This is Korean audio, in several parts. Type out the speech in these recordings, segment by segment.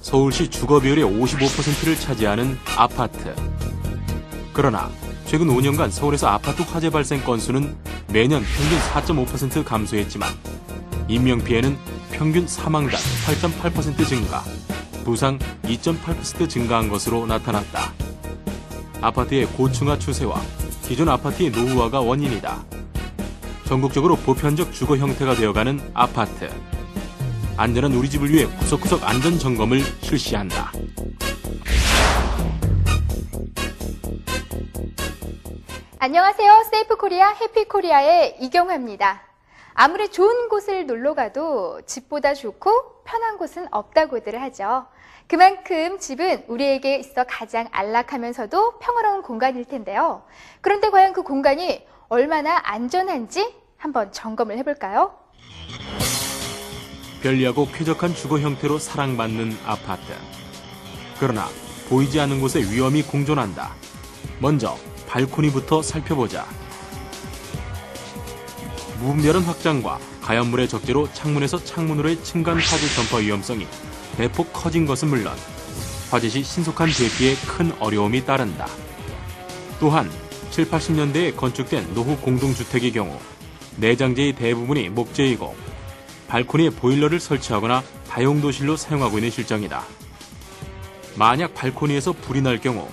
서울시 주거 비율의 55%를 차지하는 아파트. 그러나 최근 5년간 서울에서 아파트 화재 발생 건수는 매년 평균 4.5% 감소했지만 인명피해는 평균 사망단 8.8% 증가, 부상 2.8% 증가한 것으로 나타났다. 아파트의 고층화 추세와 기존 아파트의 노후화가 원인이다. 전국적으로 보편적 주거 형태가 되어가는 아파트. 안전한 우리 집을 위해 구석구석 안전 점검을 실시한다. 안녕하세요. 세이프코리아 해피코리아의 이경화입니다. 아무리 좋은 곳을 놀러가도 집보다 좋고 편한 곳은 없다고들 하죠. 그만큼 집은 우리에게 있어 가장 안락하면서도 평화로운 공간일 텐데요. 그런데 과연 그 공간이 얼마나 안전한지 한번 점검을 해볼까요? 편리하고 쾌적한 주거 형태로 사랑받는 아파트. 그러나 보이지 않는 곳에 위험이 공존한다. 먼저 발코니부터 살펴보자. 무분별한 확장과 가연물의 적재로 창문에서 창문으로의 층간 화재 전파 위험성이 대폭 커진 것은 물론 화재 시 신속한 대피에 큰 어려움이 따른다. 또한 7, 80년대에 건축된 노후 공동주택의 경우 내장재의 대부분이 목재이고 발코니에 보일러를 설치하거나 다용도실로 사용하고 있는 실정이다. 만약 발코니에서 불이 날 경우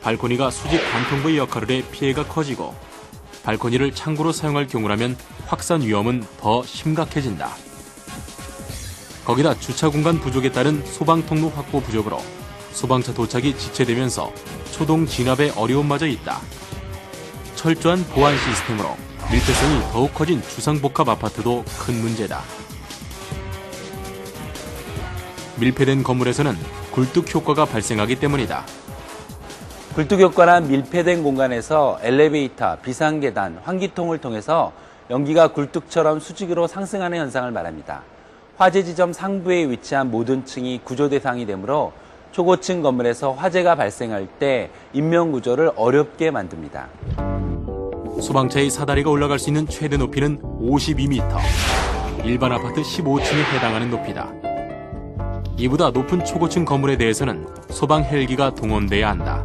발코니가 수직 관통부의 역할을 해 피해가 커지고 발코니를 창고로 사용할 경우라면 확산 위험은 더 심각해진다. 거기다 주차 공간 부족에 따른 소방통로 확보 부족으로 소방차 도착이 지체되면서 초동 진압의 어려움마저 있다. 철저한 보안 시스템으로 밀폐성이 더욱 커진 주상복합 아파트도 큰 문제다. 밀폐된 건물에서는 굴뚝 효과가 발생하기 때문이다. 굴뚝 효과란 밀폐된 공간에서 엘리베이터, 비상계단, 환기통을 통해서 연기가 굴뚝처럼 수직으로 상승하는 현상을 말합니다. 화재 지점 상부에 위치한 모든 층이 구조 대상이 되므로 초고층 건물에서 화재가 발생할 때 인명구조를 어렵게 만듭니다. 소방차의 사다리가 올라갈 수 있는 최대 높이는 52m, 일반 아파트 15층에 해당하는 높이다. 이보다 높은 초고층 건물에 대해서는 소방 헬기가 동원돼야 한다.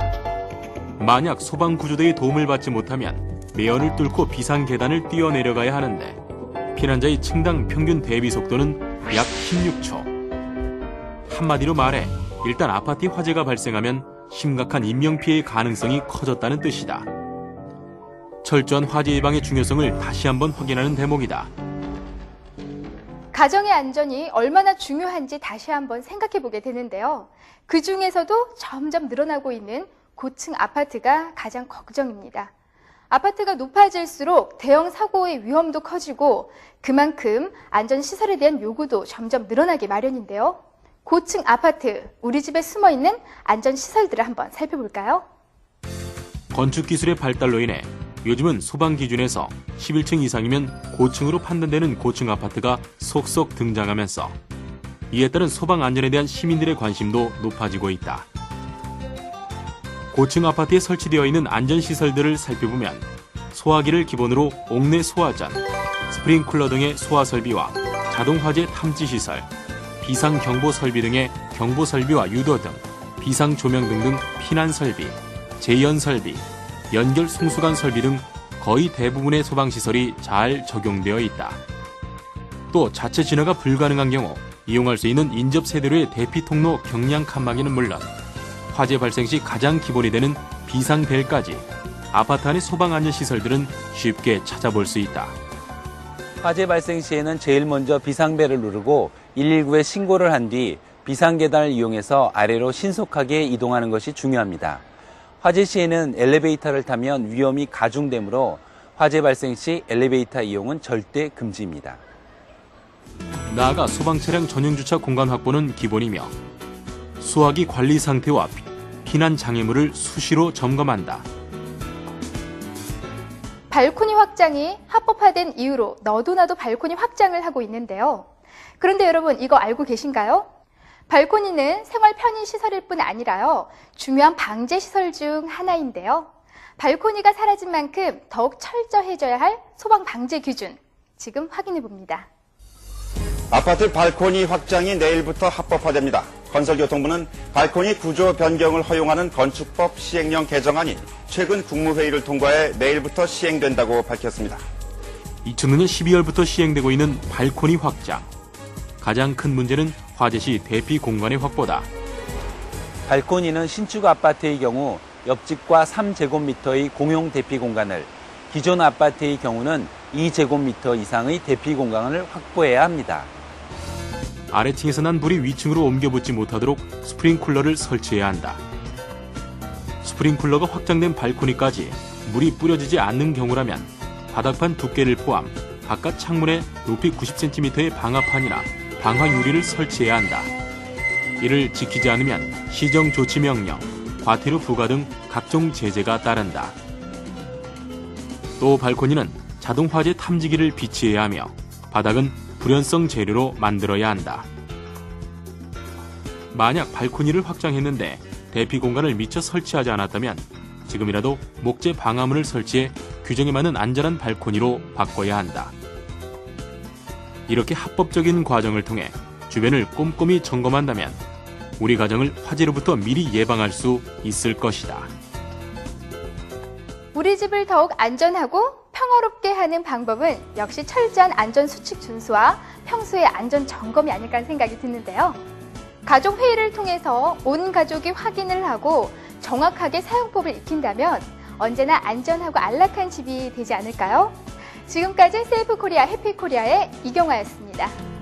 만약 소방구조대의 도움을 받지 못하면 매연을 뚫고 비상계단을 뛰어내려가야 하는데 피난자의 층당 평균 대비 속도는 약 16초. 한마디로 말해 일단 아파트 화재가 발생하면 심각한 인명피해의 가능성이 커졌다는 뜻이다. 철저한 화재 예방의 중요성을 다시 한번 확인하는 대목이다. 가정의 안전이 얼마나 중요한지 다시 한번 생각해 보게 되는데요. 그 중에서도 점점 늘어나고 있는 고층 아파트가 가장 걱정입니다. 아파트가 높아질수록 대형 사고의 위험도 커지고 그만큼 안전시설에 대한 요구도 점점 늘어나기 마련인데요. 고층 아파트, 우리 집에 숨어있는 안전시설들을 한번 살펴볼까요? 건축기술의 발달로 인해 요즘은 소방 기준에서 11층 이상이면 고층으로 판단되는 고층 아파트가 속속 등장하면서 이에 따른 소방 안전에 대한 시민들의 관심도 높아지고 있다. 고층 아파트에 설치되어 있는 안전시설들을 살펴보면 소화기를 기본으로 옥내 소화전, 스프링클러 등의 소화 설비와 자동화재 탐지시설, 비상경보 설비 등의 경보 설비와 유도 등, 비상조명 등등 피난 설비, 제연 설비, 연결 송수관 설비 등 거의 대부분의 소방시설이 잘 적용되어 있다. 또 자체 진화가 불가능한 경우 이용할 수 있는 인접 세대로의 대피통로 경량 칸막이는 물론 화재 발생 시 가장 기본이 되는 비상벨까지 아파트 안의 소방안전시설들은 쉽게 찾아볼 수 있다. 화재 발생 시에는 제일 먼저 비상벨을 누르고 119에 신고를 한 뒤 비상계단을 이용해서 아래로 신속하게 이동하는 것이 중요합니다. 화재 시에는 엘리베이터를 타면 위험이 가중되므로 화재 발생 시 엘리베이터 이용은 절대 금지입니다. 나아가 소방차량 전용 주차 공간 확보는 기본이며 소화기 관리 상태와 피난 장애물을 수시로 점검한다. 발코니 확장이 합법화된 이후로 너도나도 발코니 확장을 하고 있는데요. 그런데 여러분 이거 알고 계신가요? 발코니는 생활 편의 시설일 뿐 아니라요. 중요한 방제 시설 중 하나인데요. 발코니가 사라진 만큼 더욱 철저해져야 할 소방 방제 기준 지금 확인해 봅니다. 아파트 발코니 확장이 내일부터 합법화됩니다. 건설교통부는 발코니 구조 변경을 허용하는 건축법 시행령 개정안이 최근 국무회의를 통과해 내일부터 시행된다고 밝혔습니다. 2005년 12월부터 시행되고 있는 발코니 확장. 가장 큰 문제는 화재시 대피 공간의 확보다. 발코니는 신축 아파트의 경우 옆집과 3제곱미터의 공용 대피 공간을, 기존 아파트의 경우는 2제곱미터 이상의 대피 공간을 확보해야 합니다. 아래층에서 난 불이 위층으로 옮겨붙지 못하도록 스프링쿨러를 설치해야 한다. 스프링쿨러가 확장된 발코니까지 물이 뿌려지지 않는 경우라면 바닥판 두께를 포함 바깥 창문에 높이 90cm의 방화판이나 방화유리를 설치해야 한다. 이를 지키지 않으면 시정조치명령, 과태료 부과 등 각종 제재가 따른다. 또 발코니는 자동 화재 탐지기를 비치해야 하며 바닥은 불연성 재료로 만들어야 한다. 만약 발코니를 확장했는데 대피 공간을 미처 설치하지 않았다면 지금이라도 목재 방화문을 설치해 규정에 맞는 안전한 발코니로 바꿔야 한다. 이렇게 합법적인 과정을 통해 주변을 꼼꼼히 점검한다면 우리 가정을 화재로부터 미리 예방할 수 있을 것이다. 우리 집을 더욱 안전하고 평화롭게 하는 방법은 역시 철저한 안전수칙 준수와 평소의 안전 점검이 아닐까 하는 생각이 드는데요. 가족회의를 통해서 온 가족이 확인을 하고 정확하게 사용법을 익힌다면 언제나 안전하고 안락한 집이 되지 않을까요? 지금까지 세이프코리아 해피코리아의 이경화였습니다.